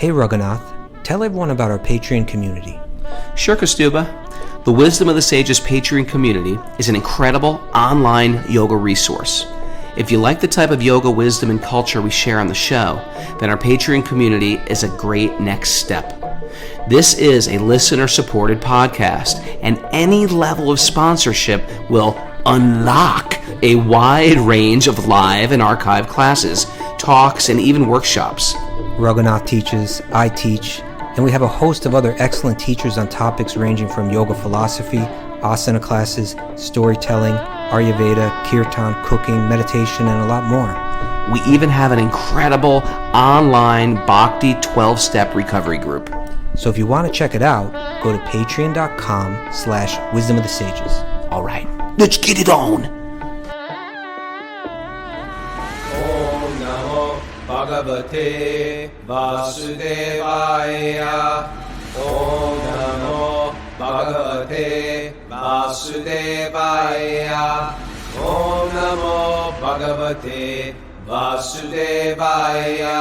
Hey Raghunath, tell everyone about our Patreon community. Sure, Kastuba. The Wisdom of the Sages Patreon community is an incredible online yoga resource. If you like the type of yoga wisdom and culture we share on the show, then our Patreon community is a great next step. This is a listener-supported podcast, and any level of sponsorship will unlock a wide range of live and archived classes, talks, and even workshops. Raghunath teaches, I teach, and we have a host of other excellent teachers on topics ranging from yoga philosophy, asana classes, storytelling, Ayurveda, kirtan, cooking, meditation, and a lot more. We even have an incredible online Bhakti 12-step recovery group. So if you want to check it out, go to patreon.com/wisdom of the sages. All right, let's get it on. Om Namo Bhagavate Vasudevaya. Om Namo Bhagavate Vasudevaya. Om Namo Bhagavate Vasudevaya.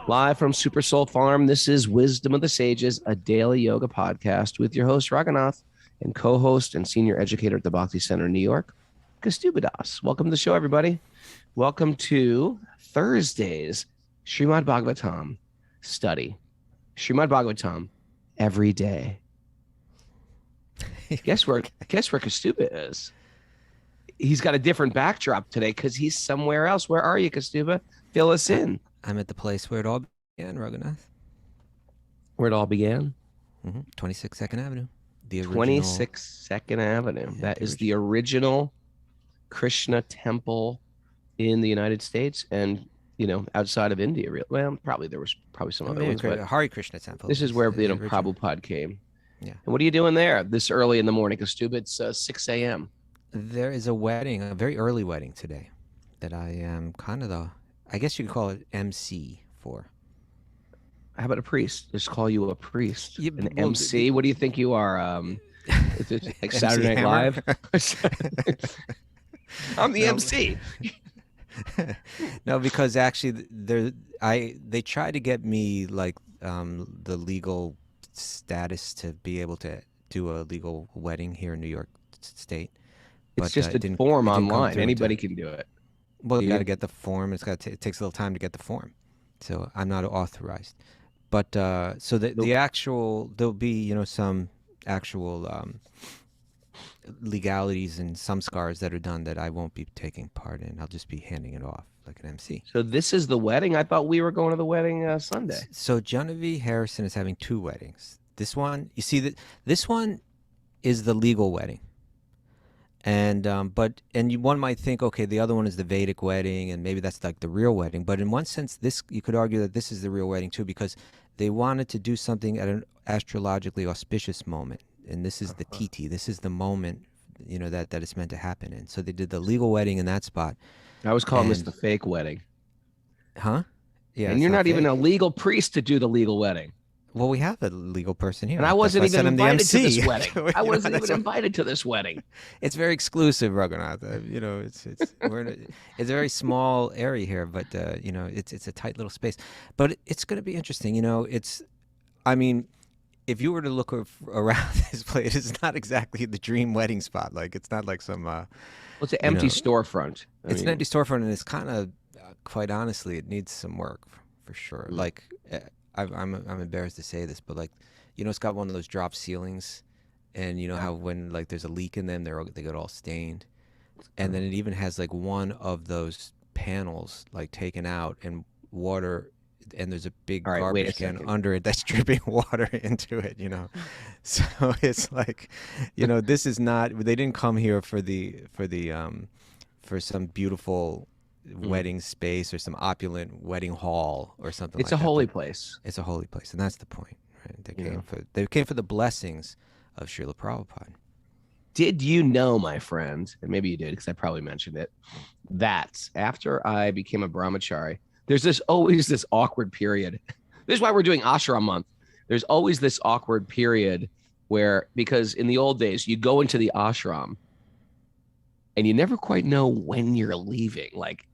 Live from Super Soul Farm, this is Wisdom of the Sages, a daily yoga podcast with your host, Raghunath, and co-host and senior educator at the Bhakti Center in New York, Kastuba Das. Welcome to the show, everybody. Welcome to Thursday's Srimad Bhagavatam study. Srimad Bhagavatam every day. Guess where Kastuba is? He's got a different backdrop today because he's somewhere else. Where are you, Kastuba? Fill us in. I'm at the place where it all began, Raghunath. Where it all began? 26 Second Avenue. The original, 26 Second Avenue. Yeah, That is the original Krishna temple in the United States and, outside of India. Well, probably there was some other ones. But Hari Krishna temple. this is where, original. Prabhupada came. Yeah. And what are you doing there this early in the morning, Kastuba? It's 6 a.m. There is a wedding, a very early wedding today that I am kind of I guess you could call it MC for. How about a priest? Just call you a priest. Yeah, An well, MC? What do you think you are? Is it like Saturday Night Live? I'm the MC. No, because actually they tried to get me like the legal status to be able to do a legal wedding here in New York State. It's just a form online. Anybody can do it. Well, you got to get the form. It takes a little time to get the form, so I'm not authorized. But so the actual there'll be some actual legalities and some scars that are done that I won't be taking part in. I'll just be handing it off like an MC. So this is the wedding. I thought we were going to the wedding Sunday. So Genevieve Harrison is having two weddings. This one, you see that this one is the legal wedding. And one might think, okay, the other one is the Vedic wedding, and maybe that's like the real wedding. But in one sense, you could argue that this is the real wedding too, because they wanted to do something at an astrologically auspicious moment, and this is the Titi. This is the moment, that it's meant to happen in. So they did the legal wedding in that spot. I was calling this the fake wedding. Huh? Yeah. And you're not even a legal priest to do the legal wedding. Well, we have a legal person here. And I wasn't even invited to this wedding. I wasn't even what... invited to this wedding. It's very exclusive, Raghunath. It's a very small area here, but it's a tight little space. But it's going to be interesting. If you were to look around this place, it's not exactly the dream wedding spot. Like it's not like some. Well, it's an empty storefront. It's an empty storefront, and it's kind of, quite honestly, it needs some work for sure. Like. I'm embarrassed to say this, but it's got one of those drop ceilings, and how when there's a leak in them, they get all stained, and then it even has one of those panels taken out and water, and there's a big garbage can under it that's dripping water into it. So it's this is not. They didn't come here for some beautiful wedding space or some opulent wedding hall or something. It's a holy place. It's a holy place, and that's the point, right? They came for the blessings of Srila Prabhupada. Did you know, my friend, and maybe you did because I probably mentioned it, that after I became a brahmachari, there's always this awkward period. This is why we're doing Ashram month. There's always this awkward period where, because in the old days, you go into the ashram and you never quite know when you're leaving. Like,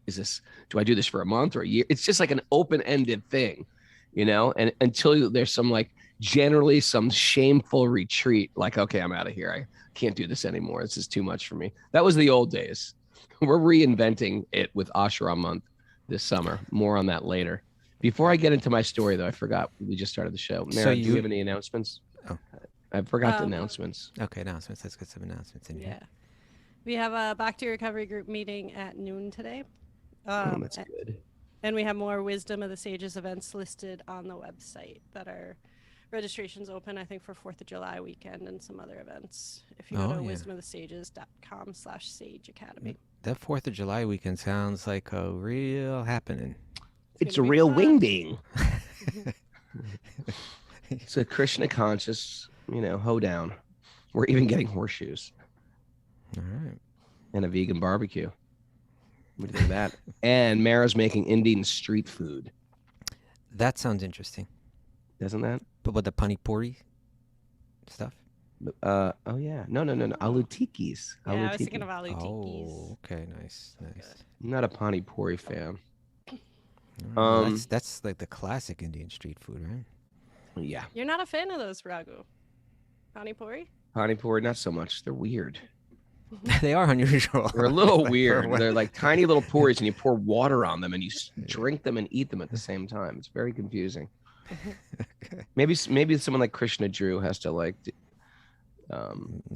do I do this for a month or a year? It's just like an open-ended thing, and until there's generally some shameful retreat, like, okay, I'm out of here. I can't do this anymore. This is too much for me. That was the old days. We're reinventing it with Ashram month this summer. More on that later. Before I get into my story, though, I forgot we just started the show. Mara, do you have any announcements? Oh. I forgot the announcements. Okay, announcements. Let's get some announcements in here. Yeah. We have a Back to Recovery group meeting at noon today. That's good. And we have more Wisdom of the Sages events listed on the website that are registrations open, I think, for 4th of July weekend and some other events. If you go to wisdomofthesages.com/Sage Academy. That 4th of July weekend sounds like a real happening. It's a real wingding. It's a Krishna conscious, hoedown. We're even getting horseshoes. All right. And a vegan barbecue. What do you think of that? And Mara's making Indian street food. That sounds interesting. Doesn't that? But with the pani puri stuff? Oh, yeah. No. Aloo tikkis. Yeah, I was thinking of aloo tikkis. Oh, okay. Nice. I'm not a pani puri fan. That's like the classic Indian street food, right? Yeah. You're not a fan of those, Raghu? Pani puri? Pani puri, not so much. They're weird. They are unusual. They're a little weird. They're like tiny little puris, and you pour water on them, and you drink them and eat them at the same time. It's very confusing. Okay. Maybe someone like Krishna Drew has to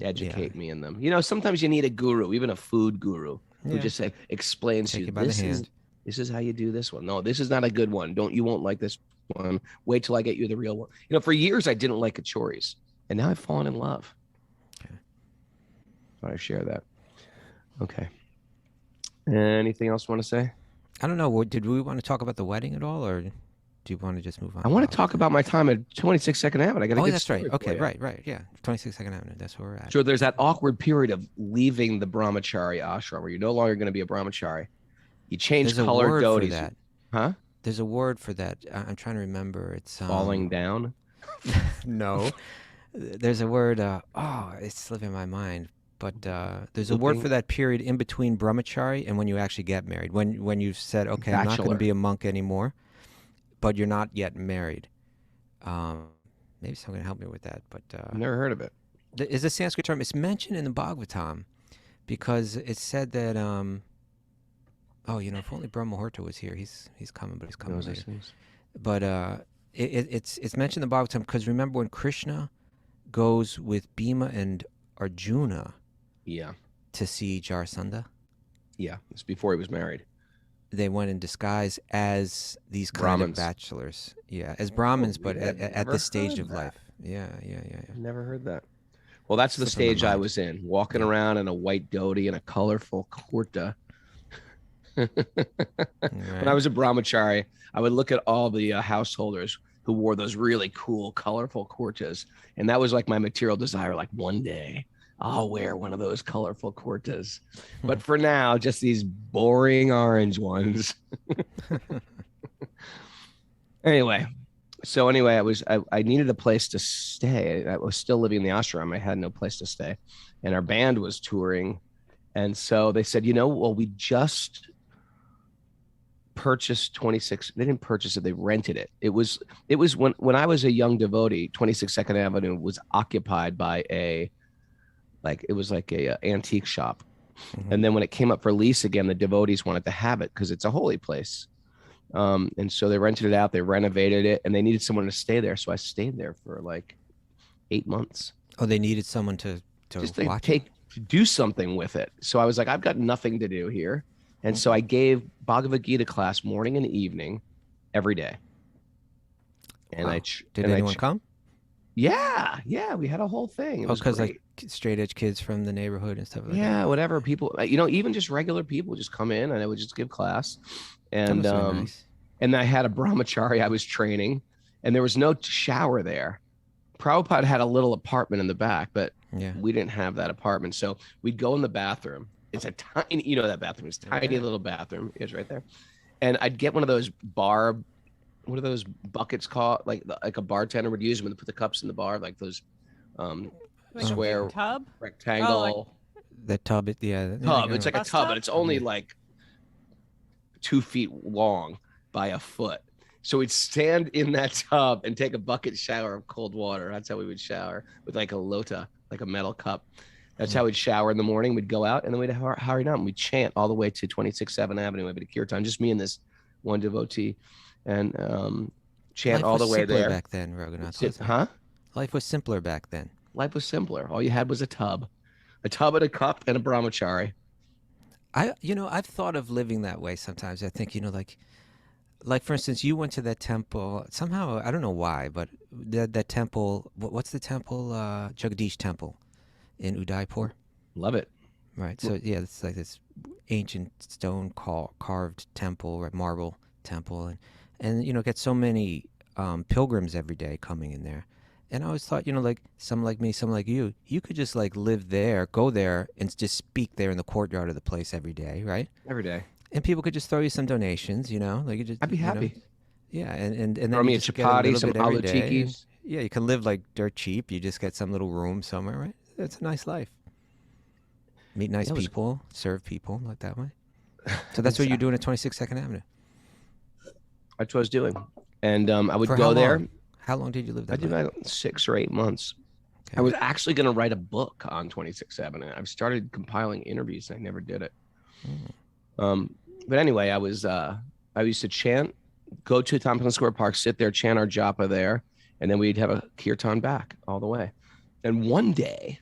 educate me in them. Sometimes you need a guru, even a food guru, who just explains to you, this is how you do this one. No, this is not a good one. You won't like this one. Wait till I get you the real one. For years I didn't like kachoris, and now I've fallen in love. Okay. So I share that. Okay. Anything else you want to say? I don't know. Did we want to talk about the wedding at all, or do you want to just move on? I want to talk about my time at 26 Avenue. I got to Oh, that's right. Okay, right. Yeah, 26 Avenue. That's where we're at. So there's that awkward period of leaving the brahmachari ashram where you're no longer going to be a brahmachari. You change There's color a word dhotis. for that. Huh? There's a word for that. I'm trying to remember. It's falling down. No, there's a word. It's slipping my mind. But there's a word for that period in between brahmachari and when you actually get married. When you've said, okay, I'm not going to be a monk anymore, but you're not yet married. Maybe someone can help me with that. But I've never heard of it. It's a Sanskrit term. It's mentioned in the Bhagavatam because it's said that. If only Brahma Muhurta was here. He's coming, but he's coming later. But it's mentioned in the Bhagavatam because remember when Krishna goes with Bhima and Arjuna to see Jarasandha? Yeah, it's before he was married. They went in disguise as these kind of bachelors. Yeah, as Brahmins, but at this stage of life. Yeah. Never heard that. Well, that's the stage I was in, walking around in a white dhoti and a colorful kurta. When I was a brahmachari, I would look at all the householders who wore those really cool, colorful kurtas, and that was like my material desire. Like one day, I'll wear one of those colorful kurtas, but for now, just these boring orange ones. Anyway, I needed a place to stay. I was still living in the ashram. I had no place to stay, and our band was touring, and so they said, we just purchased 26. They didn't purchase it. They rented it. It was when I was a young devotee, 26 Second Avenue was occupied by a antique shop. Mm-hmm. And then when it came up for lease again, the devotees wanted to have it because it's a holy place. And so they rented it out, they renovated it, and they needed someone to stay there. So I stayed there for like 8 months. Oh, they needed someone to do something with it. So I was like, I've got nothing to do here. And so I gave Bhagavad Gita class morning and evening every day. And wow. Did anyone come? Yeah. We had a whole thing. It was because like straight edge kids from the neighborhood and stuff like that. Yeah, whatever. People, even just regular people just come in and I would just give class. And nice. And I had a brahmachari I was training, and there was no shower there. Prabhupada had a little apartment in the back, but we didn't have that apartment. So we'd go in the bathroom. It's a tiny, that bathroom is tiny little bathroom. It's right there. And I'd get one of those what are those buckets called? Like a bartender would use them and put the cups in the bar, like those square tub? rectangle. The tub, yeah. Tub. It's like a Bus tub, tub? and it's only Yeah. like 2 feet long by a foot. So we'd stand in that tub and take a bucket shower of cold water. That's how we would shower, with like a lota, like a metal cup. That's how we'd shower in the morning. We'd go out and then we'd hurry down. We'd chant all the way to 26 7th Avenue over to Kirtan, just me and this one devotee, and chant Life all the was way simpler there. back then, Raghunath. wasn't it? Huh? Life was simpler back then. Life was simpler. All you had was a tub and a cup and a brahmachari. I've thought of living that way sometimes. I think, like for instance, you went to that temple somehow. I don't know why, but that temple. What's the temple? Jagadish Temple in Udaipur. Love it. Right. So yeah, it's like this ancient stone carved temple, right, marble temple, and get so many pilgrims every day coming in there. And I always thought, like some like me, some like you could just like live there, go there, and just speak there in the courtyard of the place every day, right? Every day. And people could just throw you some donations, like you just. I'd be happy. Yeah, and then Throw you me a just get a chapati, little some bit every aloo day, and- tikis. Yeah, you can live like dirt cheap. You just get some little room somewhere, right? It's a nice life. Meet nice That was- people, serve people like that way. So that's what you're doing at 26 Second Avenue. That's what I was doing. And I would For go how there. long? How long did you live there? I did about 6 or 8 months. Okay. I was actually going to write a book on 26 Avenue. I've started compiling interviews. And I never did it. But anyway, I used to chant, go to Tompkins Square Park, sit there, chant our japa there, and then we'd have a kirtan back all the way. And one day,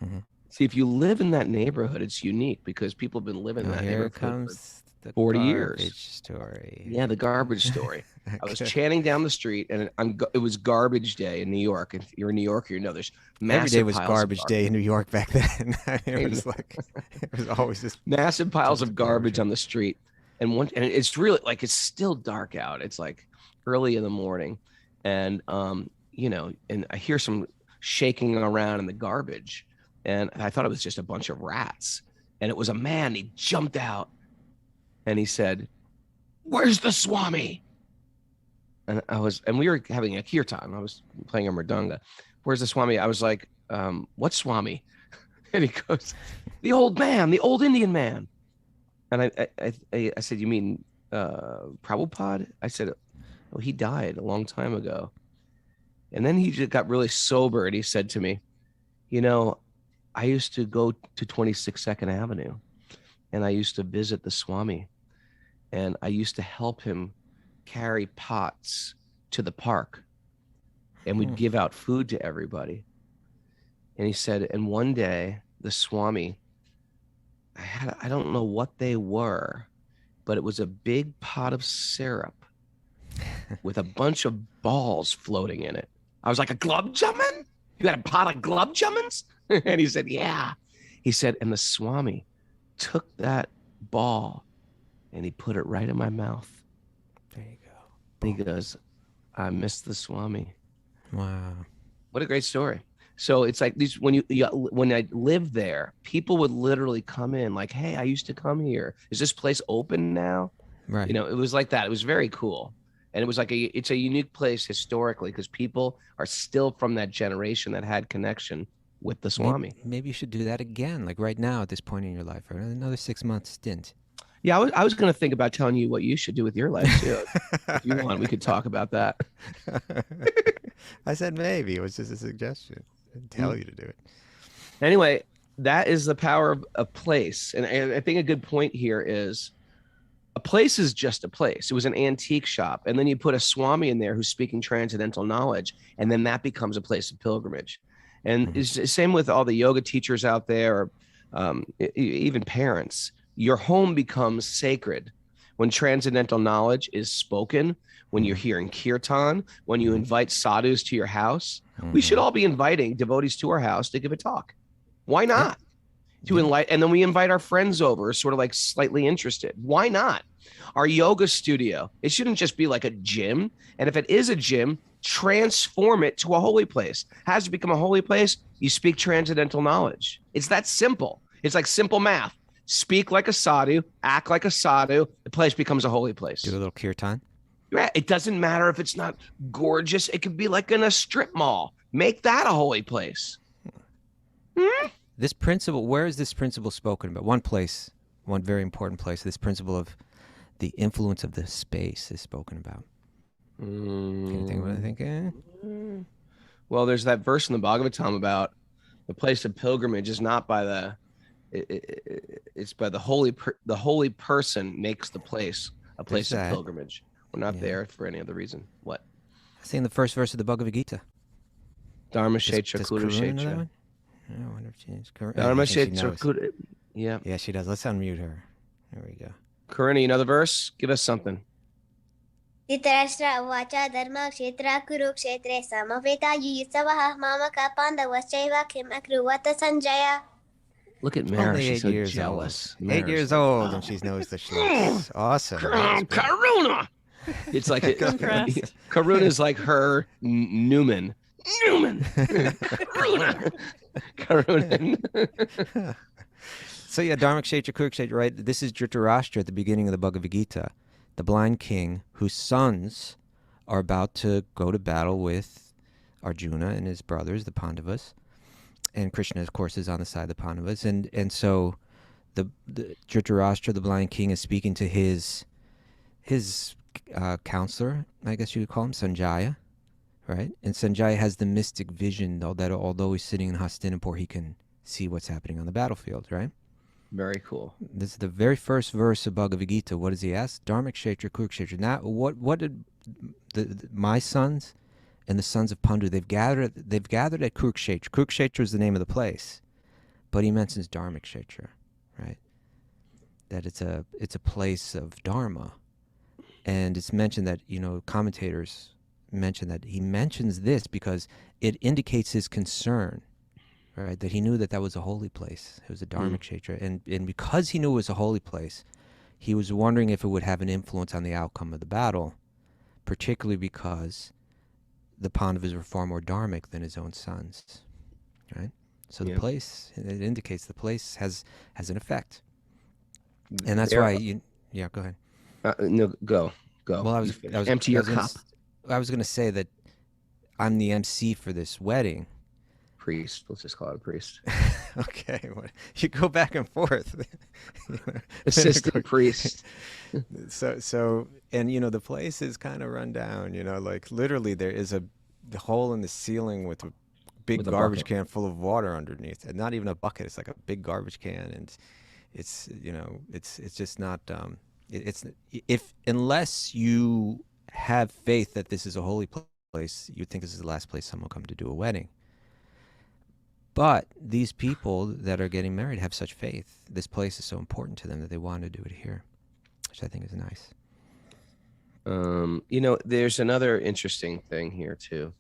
Mhm. see, if you live in that neighborhood, it's unique because people have been living in Oh, that here neighborhood comes the 40 years. garbage story. Yeah, the garbage story. I was Okay. chanting down the street, and it was garbage day in New York. If you're a New Yorker, you know there's massive Every day was piles of garbage day in New York back then. It was like it was always just massive piles of garbage garbage. on the street, and it's really like it's still dark out. It's like early in the morning, and and I hear some shaking around in the garbage, and I thought it was just a bunch of rats, and it was a man. He jumped out, and he said, "Where's the Swami?" And we were having a kirtan. I was playing a mridanga. "Where's the Swami?" I was like, "What Swami?" And he goes, "The old man, the old Indian man." And I said, "You mean Prabhupada?" I said, "Oh, he died a long time ago." And then he just got really sober, and he said to me, "I used to go to 26 Second Avenue, and I used to visit the Swami, and I used to help him carry pots to the park, and we'd give out food to everybody." And he said, "And one day the Swami, I don't know what they were, but it was a big pot of syrup with a bunch of balls floating in it." I was like, "A glub jamun? You had a pot of glub jamuns?" And he said, "Yeah." He said, "And the Swami took that ball and he put it right in my mouth." There you go. And he goes, "I miss the Swami." Wow. What a great story. So it's like these when I lived there, people would literally come in like, "Hey, I used to come here. Is this place open now?" Right. It was like that. It was very cool. And it was like it's a unique place historically because people are still from that generation that had connection with the Swami. Maybe you should do that again, like right now at this point in your life, or another 6 month stint. Yeah, I was going to think about telling you what you should do with your life too. If you want, we could talk about that. I said maybe. It was just a suggestion. I didn't tell you to do it. Anyway, that is the power of a place. And I think a good point here is a place is just a place. It was an antique shop. And then you put a Swami in there who's speaking transcendental knowledge. And then that becomes a place of pilgrimage. And it's the same with all the yoga teachers out there, or even parents. Your home becomes sacred when transcendental knowledge is spoken, when you're hearing kirtan, when you invite sadhus to your house. We should all be inviting devotees to our house to give a talk. Why not? And then we invite our friends over, sort of like slightly interested. Why not? Our yoga studio, it shouldn't just be like a gym. And if it is a gym, transform it to a holy place. Has to become a holy place, you speak transcendental knowledge. It's that simple. It's like simple math. Speak like a sadhu, act like a sadhu, the place becomes a holy place. Do a little kirtan. Yeah, it doesn't matter if it's not gorgeous. It could be like in a strip mall. Make that a holy place. This principle, where is this principle spoken about? One place, one very important place, this principle of the influence of the space is spoken about. Can you think of what I think? Well, there's that verse in the Bhagavatam about the place of pilgrimage is not by the, it's by the holy person makes the place a place of pilgrimage. We're not there for any other reason. What? I think the first verse of the Bhagavad Gita. Dharma Kshetra Kuru Kshetra. I wonder if she's correct. Dharma Kshetra Kuru. Yeah. Yeah, she does. Let's unmute her. There we go. Karina, another verse? Give us something. Dhritarashtra uvacha dharma kshetra kuru kshetre samaveta yuyitsavaha mamaka pandavaschaiva kim akruvata Sanjaya. Look at Mara. Only She's 8 so years jealous. old. 8 years old, and she knows the shlokas. Awesome. Karuna. It's like Karuna's like her Newman. Karuna. So yeah, Dharma Kshetra Kuru Kshetra, right? This is Dhritarashtra at the beginning of the Bhagavad Gita, the blind king whose sons are about to go to battle with Arjuna and his brothers, the Pandavas. And Krishna, of course, is on the side of the Pandavas. And so the Dhritarashtra, the blind king, is speaking to his counselor, I guess you could call him, Sanjaya, right? And Sanjaya has the mystic vision, though, that although he's sitting in Hastinapur, he can see what's happening on the battlefield, right? Very cool. This is the very first verse of Bhagavad Gita. What does he ask? Dharma Kshetra Kuru Kshetra. Now, what did my sons and the sons of Pandu, they've gathered at Kurukshetra. Kurukshetra is the name of the place, but he mentions Dharma Kshetra, right? That it's a place of Dharma, and it's mentioned that, you know, commentators mention that he mentions this because it indicates his concern, right? That he knew that was a holy place. It was a Dharma Kshetra, and because he knew it was a holy place, he was wondering if it would have an influence on the outcome of the battle, particularly because the Pandavas were far more dharmic than his own sons, right? So the place, it indicates the place has an effect. And that's why go ahead. No, go. Well, I was empty your cup. I was going to say that I'm the MC for this wedding. Priest. Let's just call it a priest. Okay. You go back and forth. Assistant priest. So, and you know, the place is kind of run down, you know, like literally there is the hole in the ceiling with a big garbage can full of water underneath, and not even a bucket. It's like a big garbage can. And it's, you know, it's just not, unless you have faith that this is a holy place, you'd think this is the last place someone will come to do a wedding. But these people that are getting married have such faith. This place is so important to them that they want to do it here, which I think is nice. You know, there's another interesting thing here too.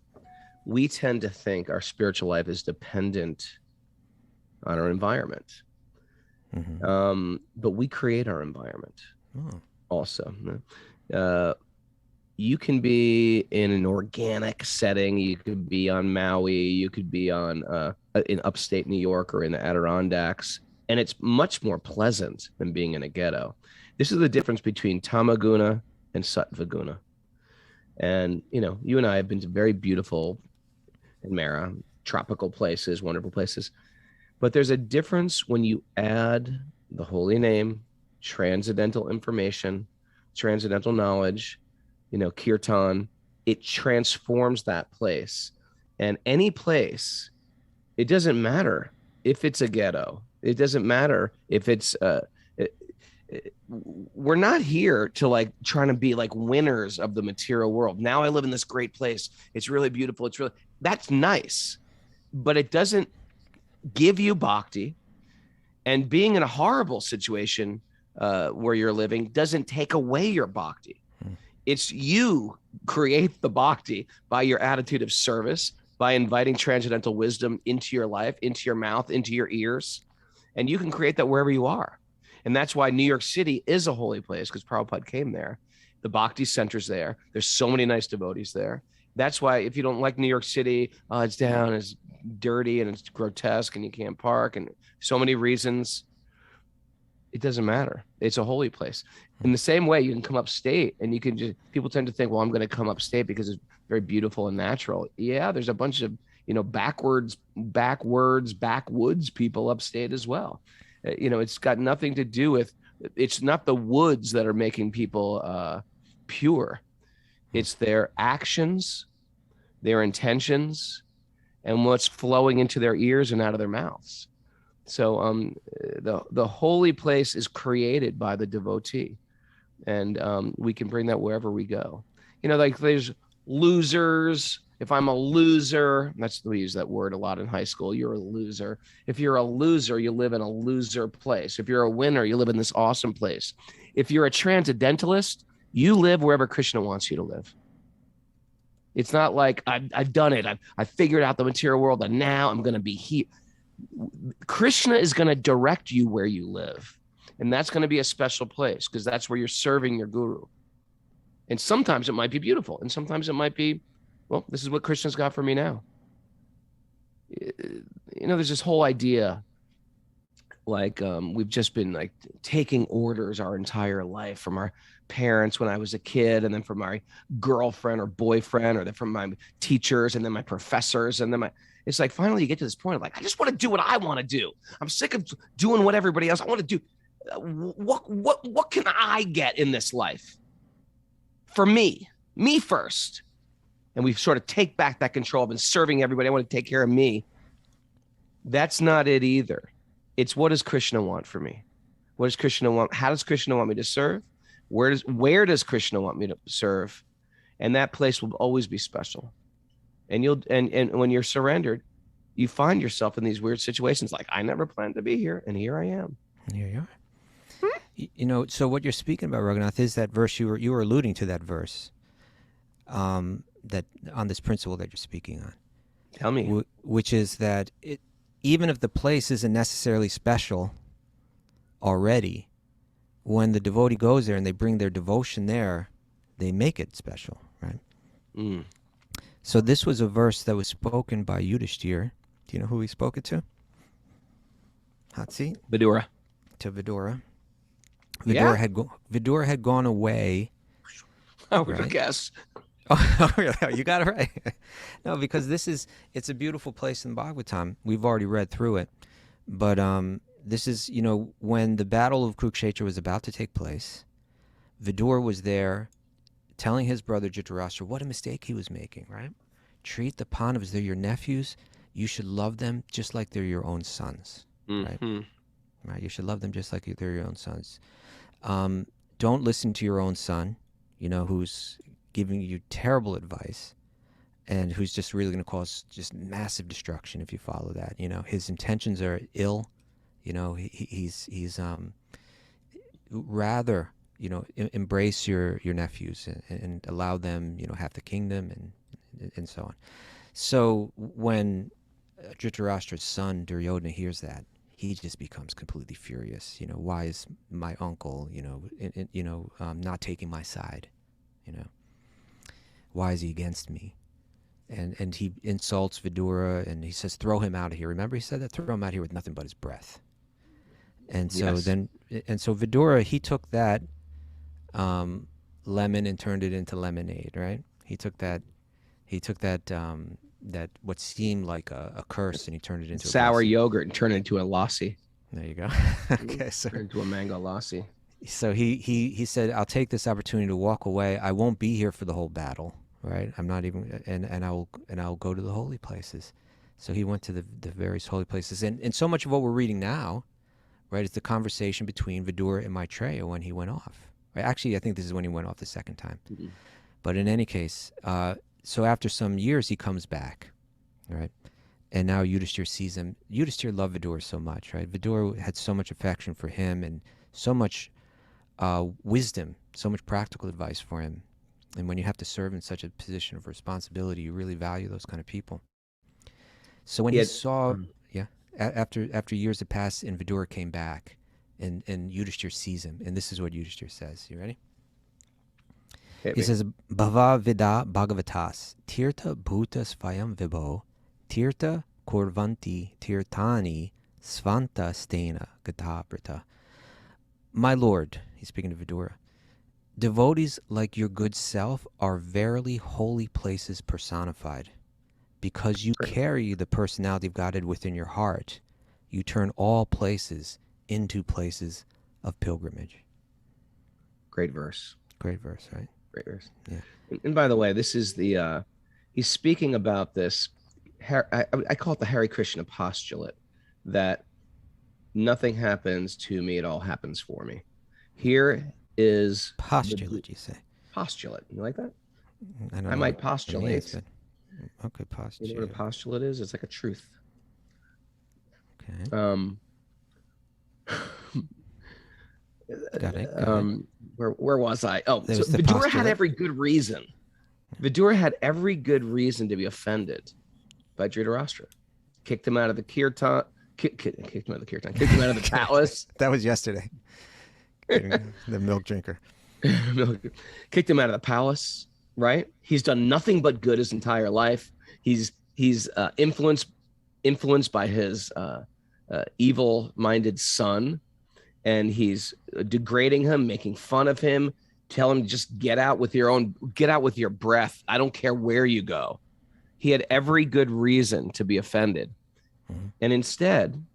We tend to think our spiritual life is dependent on our environment. But we create our environment also. You can be in an organic setting. You could be on Maui. You could be on in upstate New York or in the Adirondacks, and it's much more pleasant than being in a ghetto. This is the difference between Tamaguna and Sattvaguna. And you know, you and I have been to very beautiful, in Mara, tropical places, wonderful places. But there's a difference when you add the holy name, transcendental information, transcendental knowledge, you know, kirtan. It transforms that place. And any place, it doesn't matter if it's a ghetto. It doesn't matter if it's we're not here to like trying to be like winners of the material world. Now I live in this great place. It's really beautiful. That's nice, but it doesn't give you bhakti. And being in a horrible situation where you're living doesn't take away your bhakti. It's you create the bhakti by your attitude of service, by inviting transcendental wisdom into your life, into your mouth, into your ears. And you can create that wherever you are. And that's why New York City is a holy place, because Prabhupada came there. The Bhakti Center's there. There's so many nice devotees there. That's why if you don't like New York City, it's down, it's dirty, and it's grotesque, and you can't park, and so many reasons, it doesn't matter. It's a holy place. In the same way, you can come upstate, and you can just, people tend to think, well, I'm going to come upstate because it's very beautiful and natural. Yeah, there's a bunch of backwoods people upstate as well. It's got nothing to do with, it's not the woods that are making people pure. It's their actions, their intentions, and what's flowing into their ears and out of their mouths. So the holy place is created by the devotee, and we can bring that wherever we go. Like there's losers. If I'm a loser, we use that word a lot in high school. You're a loser. If you're a loser, you live in a loser place. If you're a winner, you live in this awesome place. If you're a transcendentalist, you live wherever Krishna wants you to live. It's not like I've done it. I've figured out the material world, and now I'm going to be here. Krishna is going to direct you where you live, and that's going to be a special place because that's where you're serving your guru. And sometimes it might be beautiful, and sometimes it might be, well, this is what Krishna's got for me now. There's this whole idea, like we've just been like taking orders our entire life from our parents when I was a kid, and then from my girlfriend or boyfriend, or then from my teachers, and then my professors, and then it's like finally you get to this point of like, I just want to do what I want to do. I'm sick of doing what everybody else. I want to do what can I get in this life for me first. And we sort of take back that control. I've been serving everybody. I want to take care of me. That's not it either. It's what does Krishna want for me? What does Krishna want? How does Krishna want me to serve? Where does Krishna want me to serve? And that place will always be special. And and when you're surrendered, you find yourself in these weird situations like, I never planned to be here, and here I am. Here you are. So what you're speaking about, Raghunath, is that verse you were alluding to that verse. That on this principle that you're speaking on. Tell me. Which is that even if the place isn't necessarily special already, when the devotee goes there and they bring their devotion there, they make it special, right? Mm. So this was a verse that was spoken by Yudhishthir. Do you know who he spoke it to? Hatsi? Vidura. To Vidura. Yeah. Vidura had gone away. I would guess. Oh, you got it right. No, because it's a beautiful place in Bhagavatam. We've already read through it. But this is, when the battle of Kurukshetra was about to take place, Vidura was there telling his brother Dhritarashtra what a mistake he was making, right? Treat the Pandavas, they're your nephews. You should love them just like they're your own sons, right? Right? You should love them just like they're your own sons. Don't listen to your own son, who's giving you terrible advice and who's just really going to cause just massive destruction if you follow that. His intentions are ill. He's rather, embrace your nephews and allow them, half the kingdom and so on. So when Dhritarashtra's son Duryodhana hears that, he just becomes completely furious. Why is my uncle, not taking my side? Why is he against me? And he insults Vidura, and he says, throw him out of here. Remember he said that? Throw him out of here with nothing but his breath. And so so Vidura, he took that lemon and turned it into lemonade, right? He took that that what seemed like a curse, and he turned it into sour yogurt and turned it into a lassi. There you go. Okay, so turned into a mango lassi. So he said, I'll take this opportunity to walk away. I won't be here for the whole battle, right? I'm not even, and I'll go to the holy places. So he went to the various holy places, and so much of what we're reading now, right, is the conversation between Vidura and Maitreya when he went off. Right? Actually, I think this is when he went off the second time. Mm-hmm. But in any case, so after some years, he comes back, right? And now Yudhishthir sees him. Yudhishthir loved Vidura so much, right? Vidura had so much affection for him and so much wisdom, so much practical advice for him. And when you have to serve in such a position of responsibility, you really value those kind of people. So when he saw, after years had passed and Vidura came back, and Yudhishthir sees him, and this is what Yudhishthir says. You ready? He says, Bhava vida bhagavatas, tirtha bhuta svayam vibho, tirtha korvanti tirtani svanta stena gatabrita. My Lord, he's speaking to Vidura, devotees like your good self are verily holy places personified. because you carry the personality of Godhead within your heart, you turn all places into places of pilgrimage. Great verse. Great verse, right? Great verse. Yeah. And by the way, this is the he's speaking about this. I call it the Hare Krishna postulate, that nothing happens to me, it all happens for me. Here is Postulate, you say? Postulate. You like that? I don't I know might what it postulate. means, but- okay, postulate. You know what a postulate is? It's like a truth. Okay. Got it. Where was I? Oh, There so was the Vidura had postulate. every good reason. Vidura had every good reason to be offended by Dhritarashtra. Kicked him out of the kirtan. Kicked him out of the kirtan. Kicked him out of the palace. That was yesterday. The milk drinker. Kicked him out of the palace. Right? He's done nothing but good his entire life. He's influenced by his evil-minded son, and he's degrading him, making fun of him, tell him to just get out with your breath. I don't care where you go. He had every good reason to be offended. Mhm. And instead,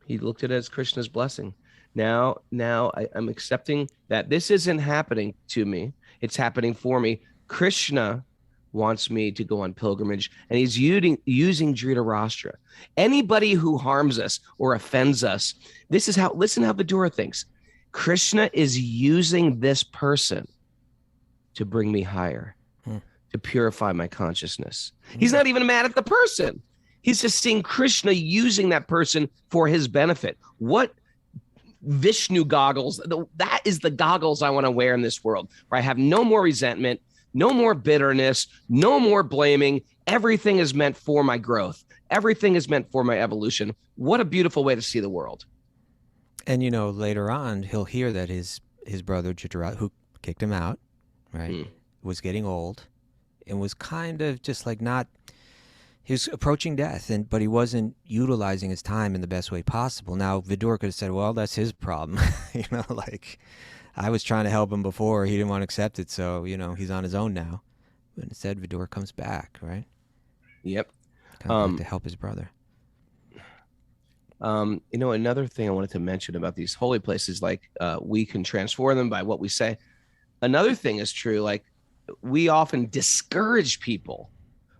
he looked at it as Krishna's blessing. Now I'm accepting that this isn't happening to me. It's happening for me. Krishna wants me to go on pilgrimage, and he's using Dhritarashtra. Anybody who harms us or offends us, listen how Vidura thinks. Krishna is using this person to bring me higher, to purify my consciousness. He's not even mad at the person. He's just seeing Krishna using that person for his benefit. What Vishnu goggles, that is the goggles I want to wear in this world, where I have no more resentment, no more bitterness, no more blaming. Everything is meant for my growth. Everything is meant for my evolution. What a beautiful way to see the world. And later on, he'll hear that his brother Dhritarashtra, who kicked him out, right, was getting old, and was kind of just like not. He was approaching death, but he wasn't utilizing his time in the best way possible. Now, Vidura could have said, "Well, that's his problem," like I was trying to help him before. He didn't want to accept it, so he's on his own now. But instead, Vidura comes back, right? Yep. Comes back to help his brother. Another thing I wanted to mention about these holy places, like we can transform them by what we say. Another thing is true, like we often discourage people.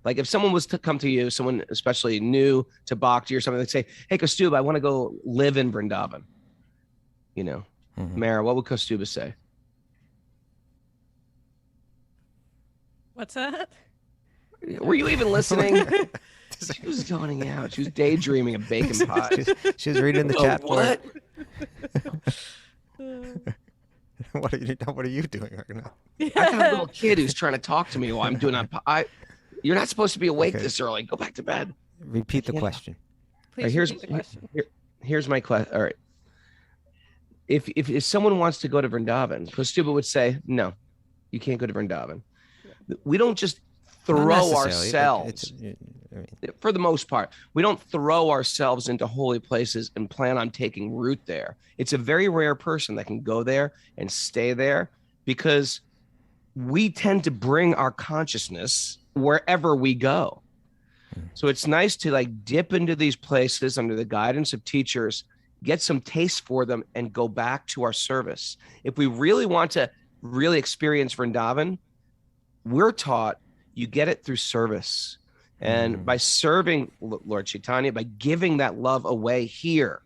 Like if someone was to come to you, someone especially new to bhakti or something, they'd say, "Hey, Kaustubha, I want to go live in Vrindavan." Mara, what would Kaustubha say? What's that? Were you even listening? She was zoning out. She was daydreaming of bacon pie. She was reading the chat. What? What are you doing right now? I got a little kid who's trying to talk to me while I'm doing that. You're not supposed to be awake Okay. this early. Go back to bed. Repeat the question. Please repeat the question. Here's my question. All right. If someone wants to go to Vrindavan, Kaustubha would say, "No, you can't go to Vrindavan." We don't just Not throw necessarily. ourselves. For the most part, we don't throw ourselves into holy places and plan on taking root there. It's a very rare person that can go there and stay there, because we tend to bring our consciousness wherever we go. So it's nice to like dip into these places under the guidance of teachers, get some taste for them, and go back to our service. If we really want to really experience Vrindavan, we're taught you get it through service. And by serving Lord Chaitanya, by giving that love away here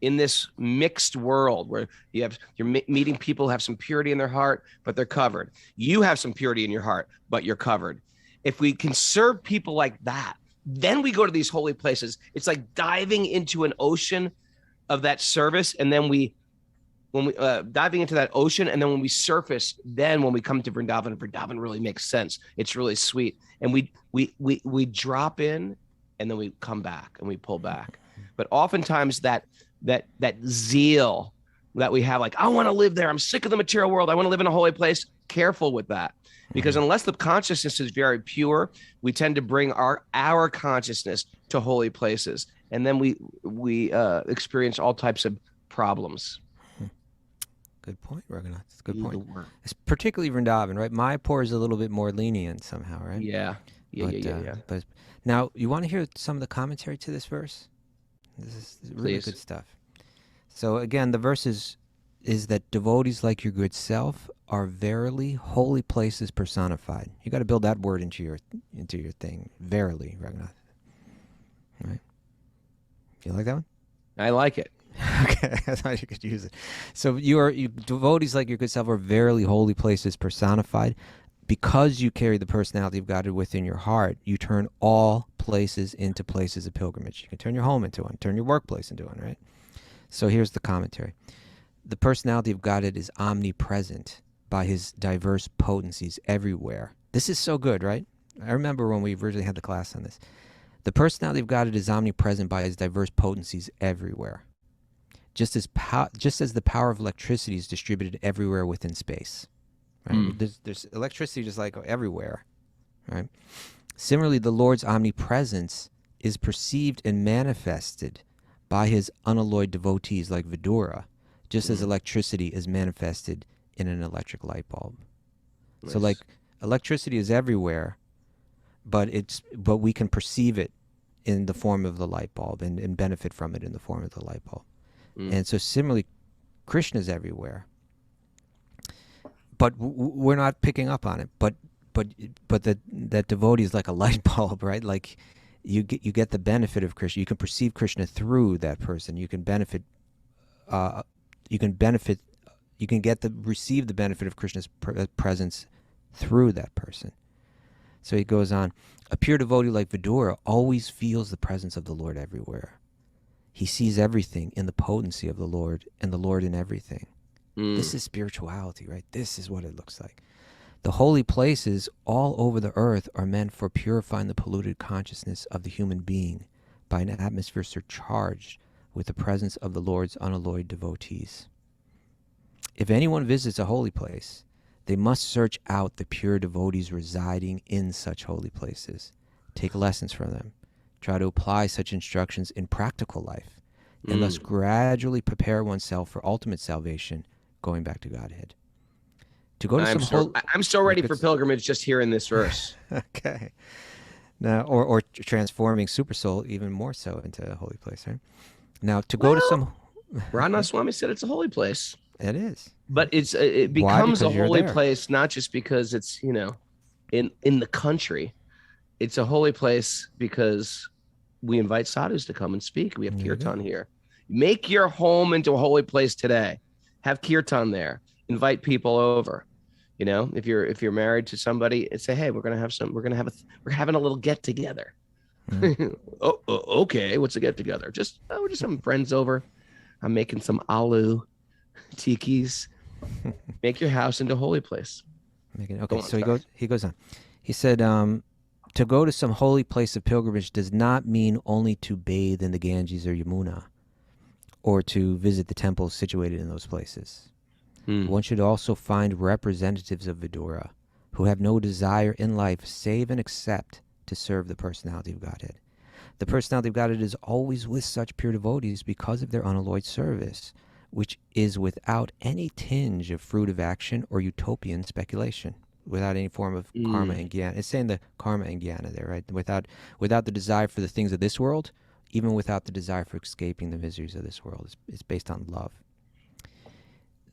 in this mixed world where you're meeting people who have some purity in their heart, but they're covered. You have some purity in your heart, but you're covered. If we can serve people like that, then we go to these holy places. It's like diving into an ocean of that service. And then diving into that ocean, and then when we surface, then when we come to Vrindavan really makes sense. It's really sweet. And we drop in, and then we come back and we pull back. But oftentimes that zeal that we have, like, I want to live there, I'm sick of the material world, I want to live in a holy place. Careful with that, because unless the consciousness is very pure, we tend to bring our consciousness to holy places, and then we experience all types of problems. Good point, Raghunath. That's a good point. It's particularly Vrindavan, right? Mayapur is a little bit more lenient somehow, right? Yeah. But now, you want to hear some of the commentary to this verse? This is really Please. good stuff. So again, the verse is that devotees like your good self are verily holy places personified. You got to build that word into your thing. Verily, Raghunath. Right? You like that one? I like it. Okay, I thought you could use it. So you devotees like your good self are verily holy places personified. Because you carry the personality of God within your heart, you turn all places into places of pilgrimage. You can turn your home into one, turn your workplace into one, right? So here's the commentary. The personality of Godhead is omnipresent by his diverse potencies everywhere. This is so good, right? I remember when we originally had the class on this. The personality of Godhead is omnipresent by his diverse potencies everywhere. Just as the power of electricity is distributed everywhere within space. Right? There's electricity just like everywhere. Right? Similarly, the Lord's omnipresence is perceived and manifested by his unalloyed devotees like Vidura, just as electricity is manifested in an electric light bulb. Nice. So like electricity is everywhere, but we can perceive it in the form of the light bulb and benefit from it in the form of the light bulb. And so similarly, Krishna is everywhere, but we're not picking up on it. But that devotee is like a light bulb, right? Like you get the benefit of Krishna. You can perceive Krishna through that person. You can benefit. Receive the benefit of Krishna's presence through that person. So he goes on. A pure devotee like Vidura always feels the presence of the Lord everywhere. He sees everything in the potency of the Lord and the Lord in everything. This is spirituality, right? This is what it looks like. The holy places all over the earth are meant for purifying the polluted consciousness of the human being by an atmosphere surcharged with the presence of the Lord's unalloyed devotees. If anyone visits a holy place, they must search out the pure devotees residing in such holy places, take lessons from them, try to apply such instructions in practical life, and thus gradually prepare oneself for ultimate salvation, going back to Godhead. To go to I'm so ready for pilgrimage just hearing this verse. Okay. Now, or transforming Supersoul even more so into a holy place, right? Now, to go to some... Radhanath Swami said it's a holy place. It is. But it becomes a holy place not just because it's, in the country. It's a holy place because we invite sadhus to come and speak. We have kirtan here. Make your home into a holy place today. Have kirtan there. Invite people over. If you're married to somebody, say, hey, we're having a little get together. Okay, what's a get together? We're just some friends over. I'm making some aloo tikis. Make your house into a holy place. Okay, so he goes on. He said, to go to some holy place of pilgrimage does not mean only to bathe in the Ganges or Yamuna, or to visit the temples situated in those places. One should also find representatives of Vidura who have no desire in life save and except to serve the personality of Godhead. The personality of Godhead is always with such pure devotees because of their unalloyed service, which is without any tinge of fruitive action or utopian speculation, without any form of karma and jnana. It's saying the karma and jnana there, right? Without the desire for the things of this world, even without the desire for escaping the miseries of this world. It's based on love.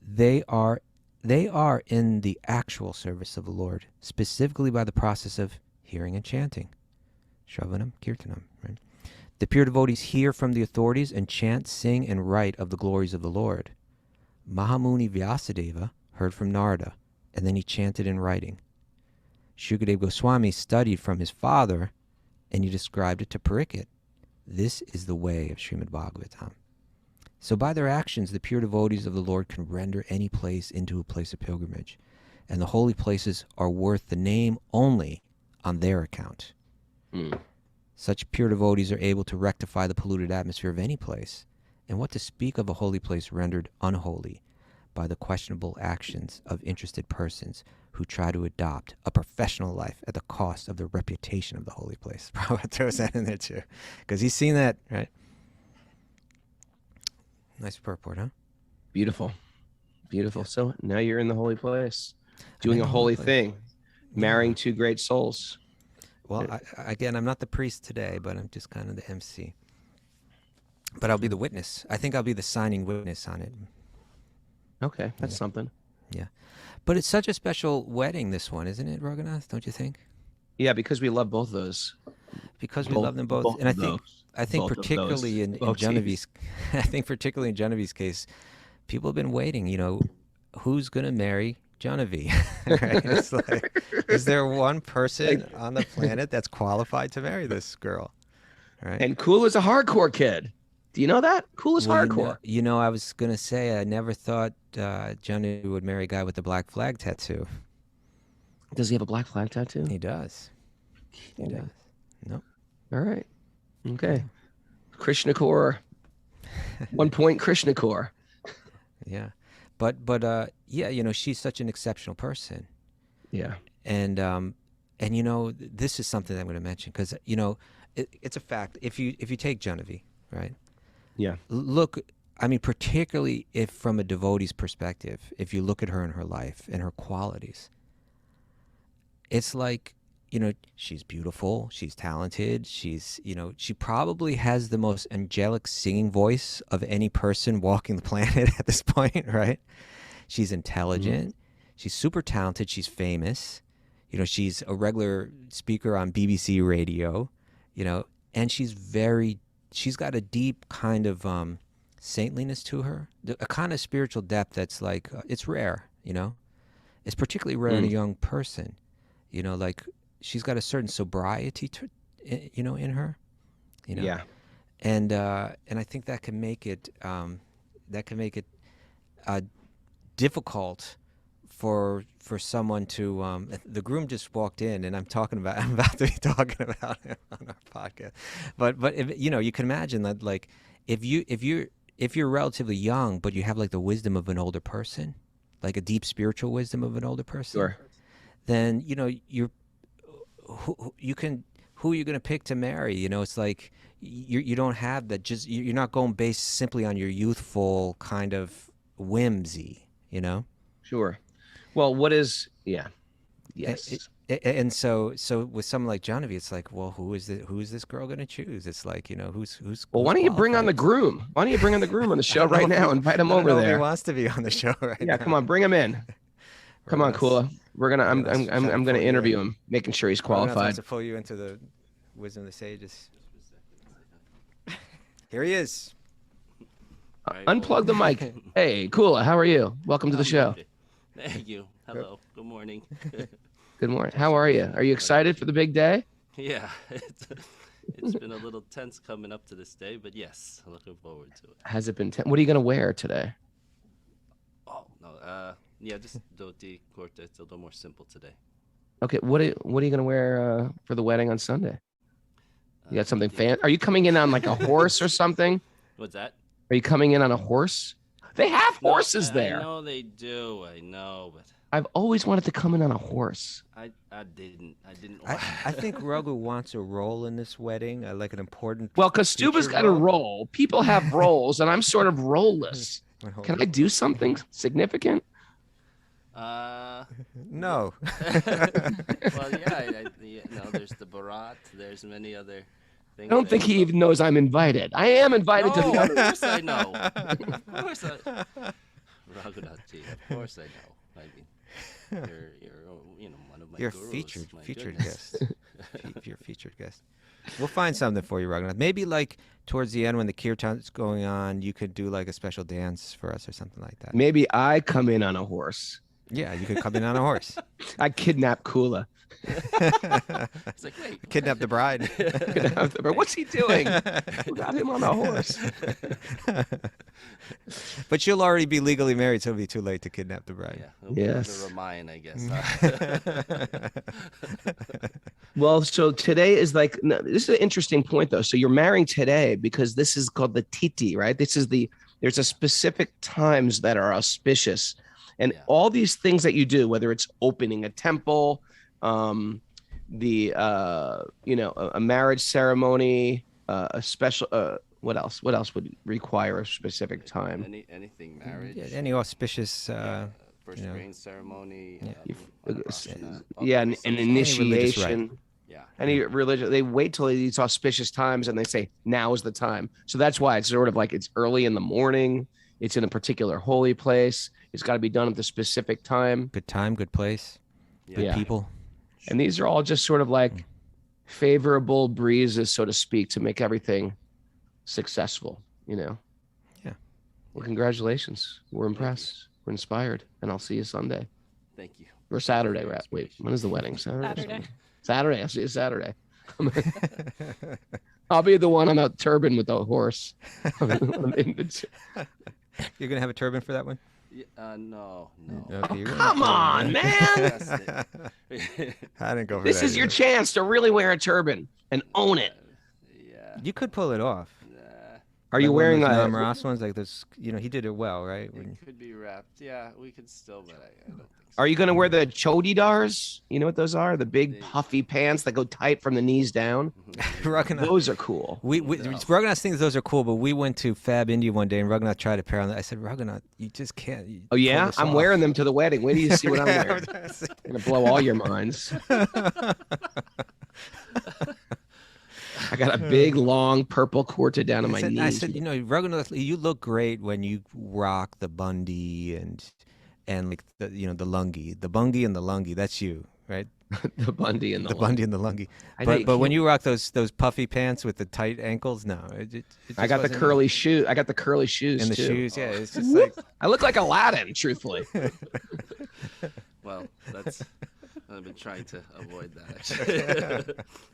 They are in the actual service of the Lord, specifically by the process of hearing and chanting. Shravanam, Kirtanam, right? The pure devotees hear from the authorities and chant, sing, and write of the glories of the Lord. Mahamuni Vyasadeva heard from Narada, and then he chanted in writing. Shukadeva Goswami studied from his father, and he described it to Parikshit. This is the way of Srimad Bhagavatam. So by their actions, the pure devotees of the Lord can render any place into a place of pilgrimage, and the holy places are worth the name only on their account. Such pure devotees are able to rectify the polluted atmosphere of any place, and what to speak of a holy place rendered unholy by the questionable actions of interested persons who try to adopt a professional life at the cost of the reputation of the holy place. Prabhupada throws that in there too, because he's seen that, right? Nice purport, huh? Beautiful. So now you're in the holy place, doing a holy thing, marrying two great souls. Well, again, I'm not the priest today, but I'm just kind of the MC. But I'll be the witness. I think I'll be the signing witness on it. Okay, that's something. Yeah. But it's such a special wedding, this one, isn't it, Raghunath? Don't you think? Yeah, because we love both those. Because we love them both. And I think particularly in Genevieve's, I think particularly in Genevieve's case, people have been waiting, you know, who's going to marry Genevieve? Right? It's like, is there one person on the planet that's qualified to marry this girl? Right? And Cool is a hardcore kid. Do you know that? Cool is hardcore. You know, I was going to say, I never thought Genevieve would marry a guy with the black flag tattoo. Does he have a black flag tattoo? He does. He does. Nope. All right. Okay. Krishna Kaur. 1 point Krishna Kaur. Yeah. But yeah, you know, she's such an exceptional person. Yeah. And you know, this is something I'm going to mention because, you know, it's a fact. If you take Genevieve, right? Yeah. Look, I mean, particularly if from a devotee's perspective, if you look at her and her life and her qualities, it's like, you know, she's beautiful, she's talented, she's, you know, she probably has the most angelic singing voice of any person walking the planet at this point, right? She's intelligent, she's super talented, she's famous, you know, she's a regular speaker on BBC radio, you know, and she's got a deep kind of saintliness to her, a kind of spiritual depth that's like, it's rare, you know? It's particularly rare in a young person, you know, like, she's got a certain sobriety to, you know, in her, you know. Yeah. And I think that can make it difficult for someone to. The groom just walked in, and I'm about to be talking about him on our podcast. But if, you know, you can imagine that, like, if you're relatively young, but you have like the wisdom of an older person, like a deep spiritual wisdom of an older person, Sure. then, you know, who are you going to pick to marry? You know, it's like you don't have that. Just you're not going based simply on your youthful kind of whimsy. You know. Sure. Well, what is? Yeah. Yes. And so with someone like Genevieve, it's like, well, who is this girl going to choose? It's like, you know, who's. Well, why don't you bring on the groom? Why don't you bring on the groom on the show right now? Invite him over there. He wants to be on the show right now. Yeah, come on, bring him in. Come on, Kula. I'm gonna interview him, making sure he's qualified. To pull you into the wisdom of the sages. Here he is. Unplug the mic. Hey, Kula, how are you? Welcome to the show. Thank you. Hello. Good morning. Good morning. How are you? Are you excited for the big day? Yeah, it's been a little tense coming up to this day, but yes, I'm looking forward to it. Has it been? What are you gonna wear today? Oh no, yeah, just dhoti, kurta. It's a little more simple today. Okay, what are you gonna wear for the wedding on Sunday? You got something Are you coming in on like a horse or something? What's that? Are you coming in on a horse? They have horses there. I know they do. I know, but I've always wanted to come in on a horse. I didn't. I think Raghu wants a role in this wedding, like an important. Well, Kastuba's got a role. People have roles, and I'm sort of role-less. Can I do something significant? No. No. Well, yeah, no. There's the Bharat. There's many other things. I don't think he even knows I'm invited. I am invited to the Of other. course I know. Of course I. Raghunathji, of course I know. I mean, you're one of my You're gurus. featured My guest. goodness. You're a featured guest. We'll find something for you, Raghunath. Maybe like towards the end when the kirtan's going on, you could do like a special dance for us or something like that. Maybe I come in on a horse. Yeah, you could come in on a horse. I kidnap Kula. It's like, wait. Kidnap the bride. What's he doing? Who got him on a horse? But she'll already be legally married, so it'll be too late to kidnap the bride. Yeah, it'll be Yes. under Ramayan, I guess. Well, so today is like, no, this is an interesting point though. So you're marrying today because this is called the Titi, right? There's a specific times that are auspicious. And Yeah. all these things that you do, whether it's opening a temple, a marriage ceremony, a special, what else would require a specific time? Anything marriage. Yeah, any auspicious, First you know. grain ceremony. Yeah. Yeah, an Any religious initiation. Yeah. Any religion, they wait till these auspicious times and they say now is the time. So that's why it's sort of like it's early in the morning. It's in a particular holy place. It's got to be done at the specific time. Good time, good place, good Yeah. people. And these are all just sort of like favorable breezes, so to speak, to make everything successful, you know? Yeah. Well, congratulations. We're impressed. We're inspired. And I'll see you Sunday Thank you. or Saturday. Right? Wait, when is the wedding? Saturday. or Saturday. Sunday? Saturday. I'll see you Saturday. I'll be the one on the turban with the horse. You're gonna have a turban for that one? Yeah, no. Okay, you're gonna Come have a on, turban. man. Yes, I didn't go for This that is your either. chance to really wear a turban and own it. yeah. You could pull it off. Are you Like one of wearing those a Nam Ross ones? Like this, you know, he did it well, right? It could be wrapped. Yeah, we could still, but I don't think so. Are you going to wear the chodidars? You know what those are? The big puffy pants that go tight from the knees down. Raghunath, Those are cool. Raghunath thinks those are cool, but we went to Fab India one day and Raghunath tried a pair on. I said, Raghunath, you just can't. Oh pull yeah, this I'm off." wearing them to the wedding. Wait till you see what I'm wearing. I'm gonna blow all your minds. I got a big, long purple kurta down to my I knees. said, you know, Raghunath, you look great when you rock the Bundy and like the the lungi, the bungi and the lungi. That's you, right? The Bundy and The Bundy and the lungi. I know you But when can't- you rock those puffy pants with the tight ankles, no, it just I got the wasn't curly shoe. I got the curly shoes and the too. shoes. Yeah, it's just like I look like Aladdin, truthfully. Well, I've been trying to avoid that. Actually. I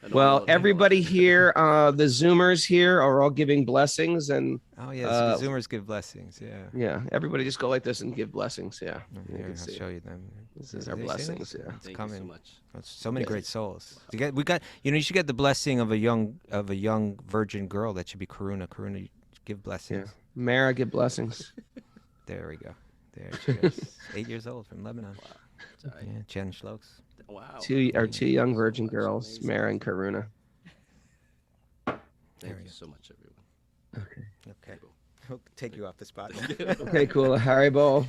don't Well, know. everybody here, the Zoomers here are all giving blessings, and oh yeah, the Zoomers give blessings. Yeah. yeah, everybody just go like this and give blessings. Yeah, you Here, can I'll see show it. you them. This is Did our they say blessings. this? Yeah. It's Thank coming. you so much. That's so many Yeah. great souls. We got you should get the blessing of a young virgin girl. That should be Karuna. Karuna, give blessings. Yeah. Mara, give blessings. There we go. There she goes. 8 years old from Lebanon. Sorry. Yeah, Chen Shlokes. Wow. Two young virgin girls, Amazing. Mara and Karuna. Thank There we you go. so much, everyone. Okay. We'll take you off the spot. Okay, cool. Haribo.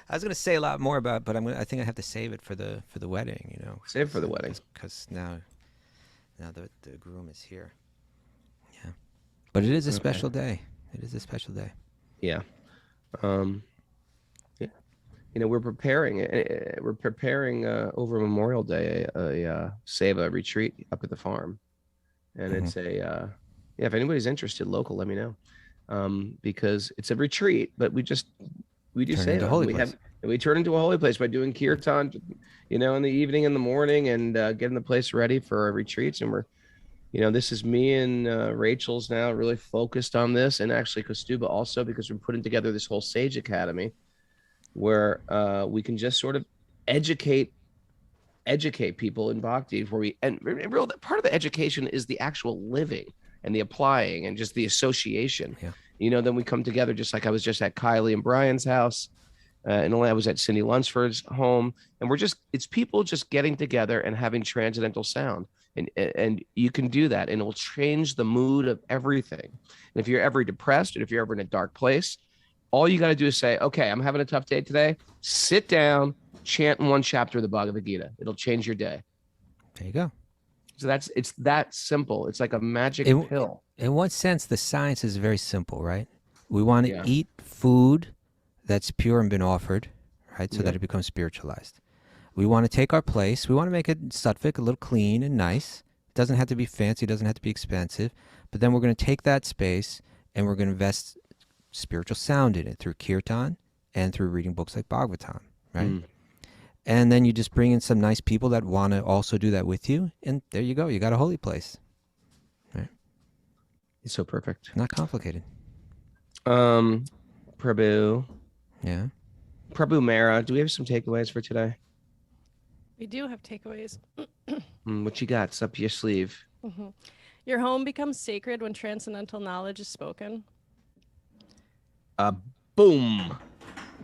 I was gonna say a lot more about, but I think I have to save it for the wedding. Save it for the wedding. Because now the groom is here. Yeah. But it is a special day. It is a special day. Yeah. Yeah. We're preparing. Over Memorial Day a Seva retreat up at the farm, and it's a if anybody's interested, local, let me know, because it's a retreat, but we do Turn it into Seva. holy place. We turn into a holy place by doing kirtan, in the evening, in the morning, and getting the place ready for our retreats. And we're, this is me and Rachel's now really focused on this, and actually Kostuba also, because we're putting together this whole Sage Academy, where we can just sort of educate people in bhakti, real part of the education is the actual living and the applying and just the association. Yeah. Then we come together, just like I was just at Kylie and Brian's house, and I was at Cindy Lunsford's home, and it's people just getting together and having transcendental sound, and you can do that, and it will change the mood of everything. And if you're ever depressed, and if you're ever in a dark place, all you got to do is say, okay, I'm having a tough day today. Sit down, chant one chapter of the Bhagavad Gita. It'll change your day. There you go. So it's that simple. It's like a magic pill. In what sense, the science is very simple, right? We want to Yeah. eat food that's pure and been offered, right? So Yeah. that it becomes spiritualized. We want to take our place. We want to make it sattvic, a little clean and nice. It doesn't have to be fancy. It doesn't have to be expensive. But then we're going to take that space and we're going to invest spiritual sound in it through kirtan and through reading books like Bhagavatam, right? Mm. And then you just bring in some nice people that want to also do that with you. And there you go. You got a holy place. It's so perfect. Not complicated. Prabhu Yeah. Mara, do we have some takeaways for today? We do have takeaways. What you got? It's up your sleeve. Your home becomes sacred when transcendental knowledge is spoken. Boom.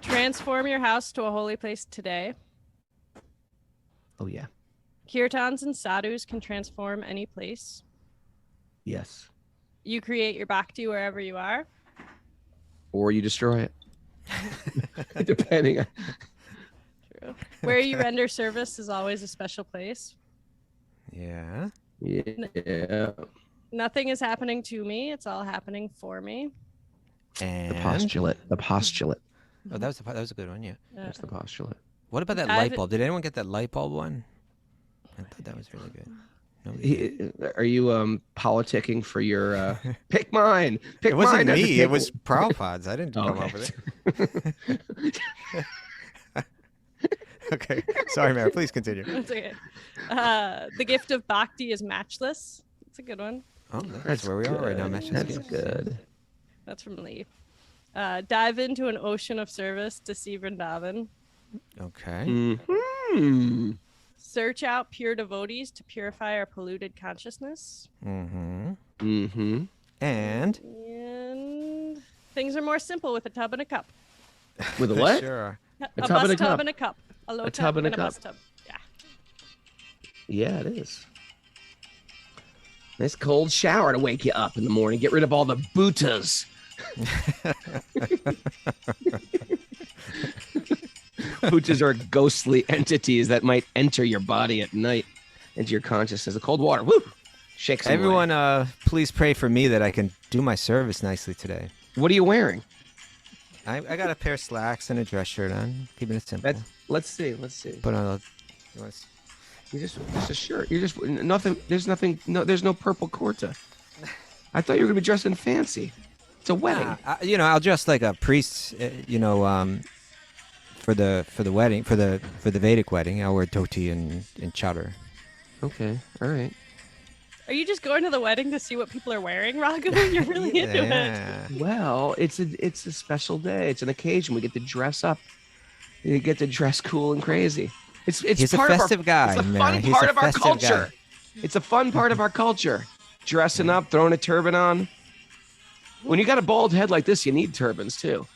Transform your house to a holy place today. Oh yeah. Kirtans and sadhus can transform any place. Yes. You create your bhakti wherever you are. Or you destroy it. Depending on. True. Where you render service is always a special place. Yeah. Yeah. Nothing is happening to me. It's all happening for me. And The postulate. The postulate. Oh, that was a good one. Yeah. That's the postulate. What about that light bulb? Did anyone get that light bulb one? I thought that was really good. Nobody did. Are you politicking for your pick mine? Pick It wasn't mine. me. It was Prabhupada's. I didn't come up with it. Okay. Sorry, Mary. Please continue. That's okay. The gift of bhakti is matchless. It's a good one. Oh, that's where we are right now. That's good. That's from Lee. Dive into an ocean of service to see Vrindavan. Okay. Mm-hmm. Search out pure devotees to purify our polluted consciousness. Mm-hmm. Mm-hmm. And And things are more simple with a tub and a cup. With a what? Sure. A tub bus and a tub cup. and a cup. A low A tub tub and a a cup. bus tub. Yeah. Yeah, it is. Nice cold shower to wake you up in the morning. Get rid of all the bhutas. Bhutas are ghostly entities that might enter your body at night, into your consciousness. The cold water, woo, shakes them away. Everyone, please pray for me that I can do my service nicely today. What are you wearing? I got a pair of slacks and a dress shirt on. Keeping it simple. Let's see. Put on a. You want to You're just a shirt. You're just nothing. There's nothing. No, there's no purple kurta. I thought you were gonna be dressing fancy. It's a wedding. I'll dress like a priest. For the wedding, for the Vedic wedding, I'll wear dhoti and chador. Okay. All right. Are you just going to the wedding to see what people are wearing, Raghavan? You're really into it. Yeah. Well, it's a special day. It's an occasion. We get to dress up. You get to dress cool and crazy. It's He's a part festive of our, guy, It's a man. fun He's part a of our festive culture. guy. It's a fun part of our culture. Dressing up, throwing a turban on. When you got a bald head like this, you need turbans too.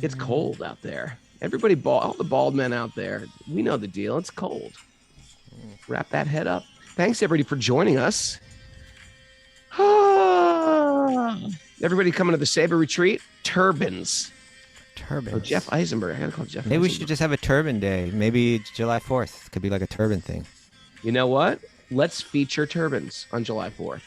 It's cold out there. Everybody bald, all the bald men out there, we know the deal. It's cold. Wrap that head up. Thanks everybody for joining us. Everybody coming to the Saber Retreat. Turbans. Turbans. Oh, Jeff Eisenberg. I gotta call Jeff. Maybe we Eisenberg. should just have a turban day. Maybe July 4th could be like a turban thing. You know what? Let's feature turbans on July 4th.